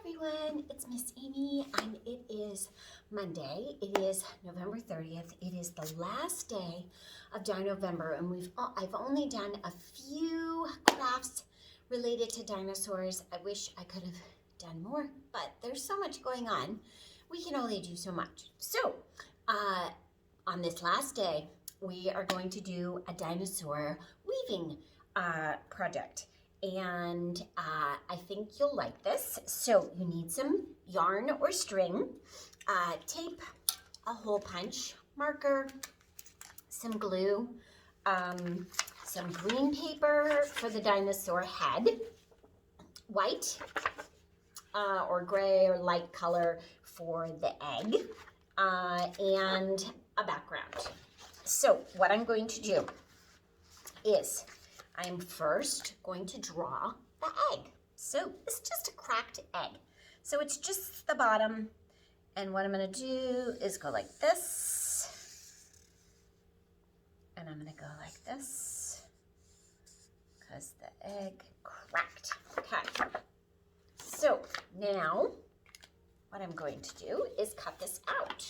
everyone, it's Miss Amy and it is Monday. It is November 30th. It is the last day of Dinovember and I've only done a few crafts related to dinosaurs. I wish I could have done more, but there's so much going on. We can only do so much. So on this last day, we are going to do a dinosaur weaving project. And I think you'll like this. So you need some yarn or string, tape, a hole punch, marker, some glue, some green paper for the dinosaur head, white or gray or light color for the egg, and a background. So what I'm going to do is I'm first going to draw the egg. So it's just a cracked egg. So it's just the bottom. And what I'm gonna do is go like this. And I'm gonna go like this because the egg cracked. Okay. So now what I'm going to do is cut this out.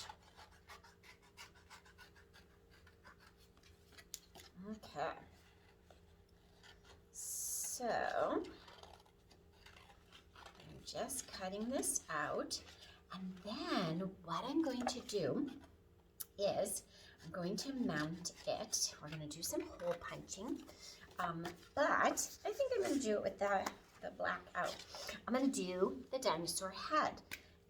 Okay. So, I'm just cutting this out, and then what I'm going to do is I'm going to mount it. We're going to do some hole punching, but I think I'm going to do it with the black out. I'm going to do the dinosaur head,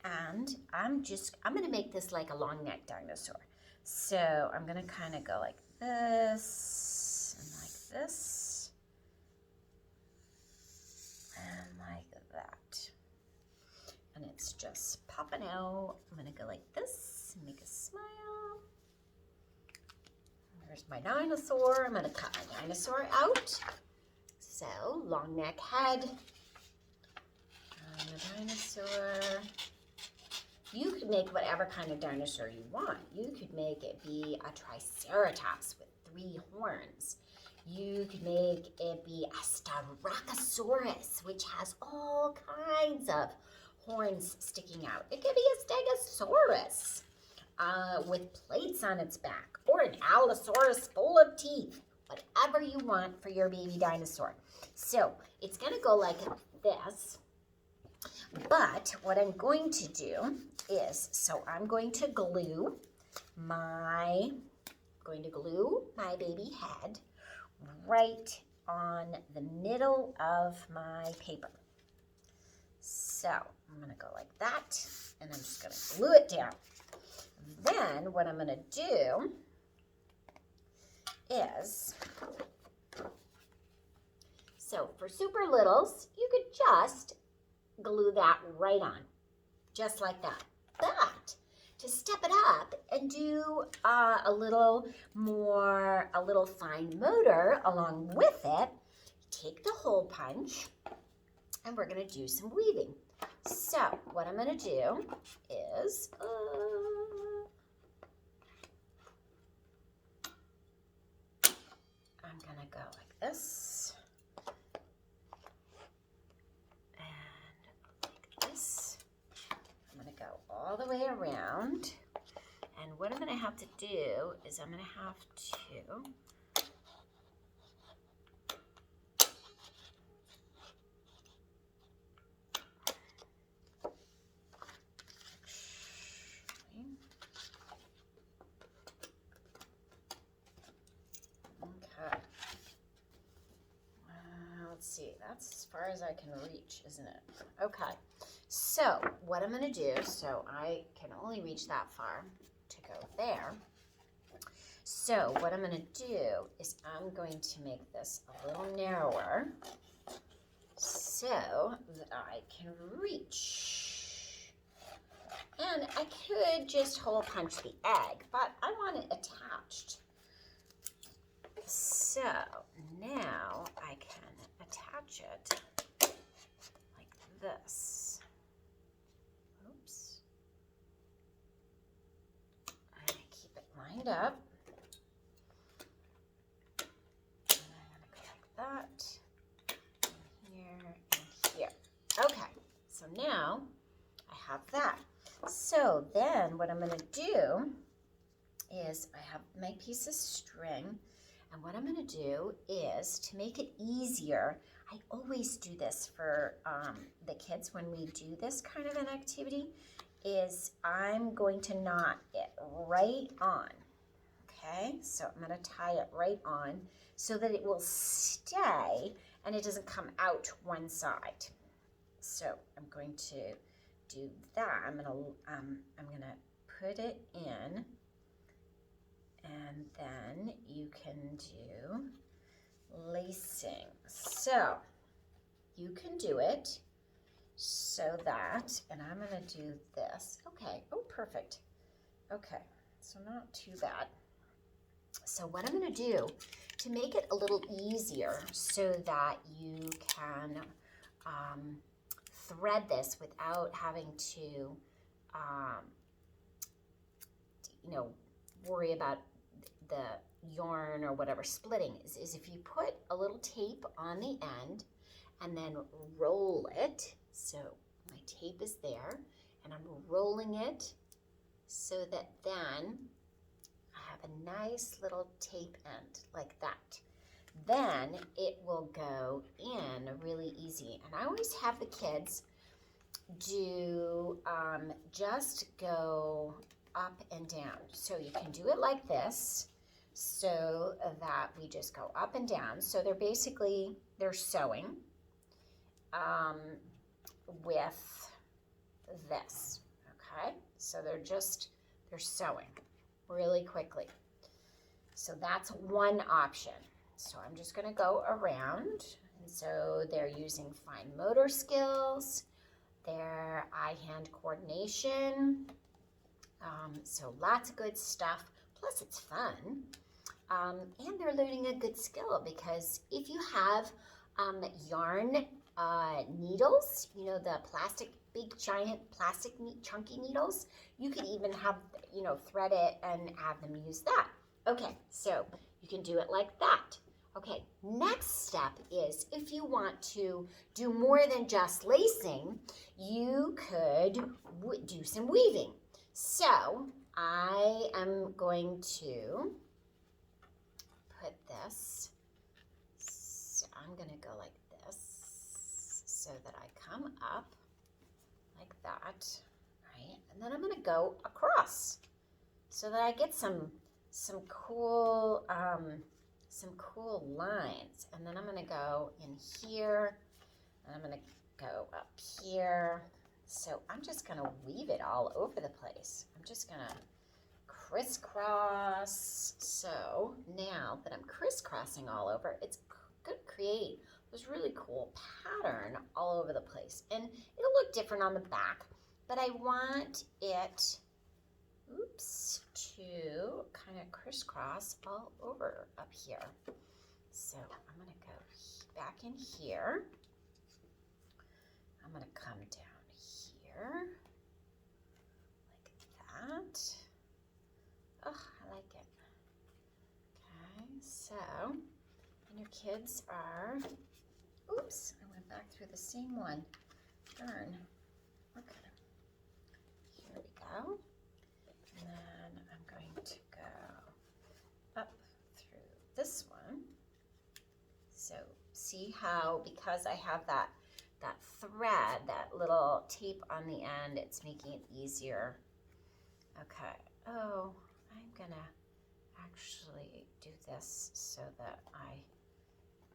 and I'm going to make this like a long neck dinosaur. So I'm going to kind of go like this and like this. And like that. And it's just popping out. I'm gonna go like this and make a smile. There's my dinosaur. I'm gonna cut my dinosaur out. So, long neck head. And the dinosaur. You could make whatever kind of dinosaur you want. You could make it be a triceratops with 3 horns. You could make it be a Styracosaurus, which has all kinds of horns sticking out. It could be a Stegosaurus with plates on its back, or an Allosaurus full of teeth, whatever you want for your baby dinosaur. So it's gonna go like this, but what I'm going to do is, so I'm going to glue my baby head right on the middle of my paper. So I'm gonna go like that, and I'm just gonna glue it down. Then what I'm gonna do is, so for super littles, you could just glue that right on, just like that. But to step it up and do a little fine motor along with it, take the hole punch and we're gonna do some weaving. So what I'm gonna do is, I'm gonna go like this and like this. I'm gonna go all the way around, and what I'm gonna have to do is I'm gonna have to okay. Let's see, that's as far as I can reach, isn't it? Okay. So what I'm going to do, so I can only reach that far to go there. So what I'm going to do is I'm going to make this a little narrower so that I can reach. And I could just hole punch the egg, but I want it attached. So now I can attach it like this. Oops. I'm going to keep it lined up. And I'm going to go like that. And here and here. Okay, so So now I have that. So then what I'm going to do is I have my piece of string, and what I'm going to do is, to make it easier, I always do this for the kids when we do this kind of an activity, is I'm going to knot it right on. Okay, so I'm going to tie it right on so that it will stay and it doesn't come out one side. So I'm going to do that. I'm gonna put it in, and then you can do lacing. So you can do it so that, and I'm gonna do this. Okay, oh, perfect. Okay, so not too bad. So what I'm gonna do to make it a little easier so that you can thread this without having to, worry about the yarn or whatever splitting is if you put a little tape on the end and then roll it. So my tape is there and I'm rolling it so that then I have a nice little tape end like that. Then it will go in really easy. And I always have the kids do just go up and down. So you can do it like this, so that we just go up and down. So they're sewing with this, okay? So they're sewing really quickly. So that's one option. So I'm just gonna go around, and so they're using fine motor skills, their eye-hand coordination, so lots of good stuff, plus it's fun, and they're learning a good skill, because if you have yarn needles, the plastic, big giant plastic chunky needles, you can even have, thread it and have them use that. Okay, so you can do it like that. Okay, next step is, if you want to do more than just lacing, you could do some weaving. So I am going to put this, so I'm gonna go like this, so that I come up like that, right? And then I'm gonna go across, so that I get some cool lines. And then I'm gonna go in here, and I'm gonna go up here. So I'm just gonna weave it all over the place. I'm just gonna crisscross. So now that I'm crisscrossing all over, it's gonna create this really cool pattern all over the place. And it'll look different on the back, but I want it, to kind of crisscross all over up here. So I'm gonna go back in here. I'm gonna come down here like that. Oh, I like it. Okay, so, and your kids are, oops, I went back through the same one. Darn. Okay, here we go. And then I'm going to go up through this one. So see how, because I have that thread, that little tape on the end, it's making it easier. Okay, oh, I'm gonna actually do this so that I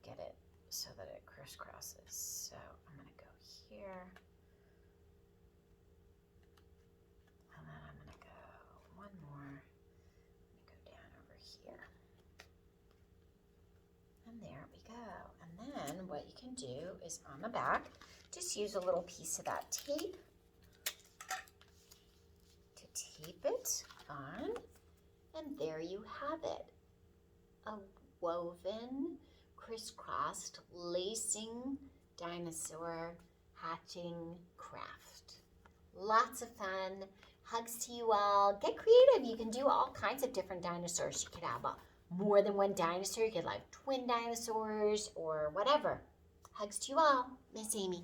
get it, so that it crisscrosses. So I'm gonna go here. And then I'm gonna go one more, go down over here. And there we go. And then what you can do is on the back, just use a little piece of that tape to tape it on. And there you have it. A woven, crisscrossed, lacing dinosaur hatching craft. Lots of fun. Hugs to you all. Get creative. You can do all kinds of different dinosaurs. You could have more than one dinosaur. You could have twin dinosaurs or whatever. Hugs to you all. Miss Amy.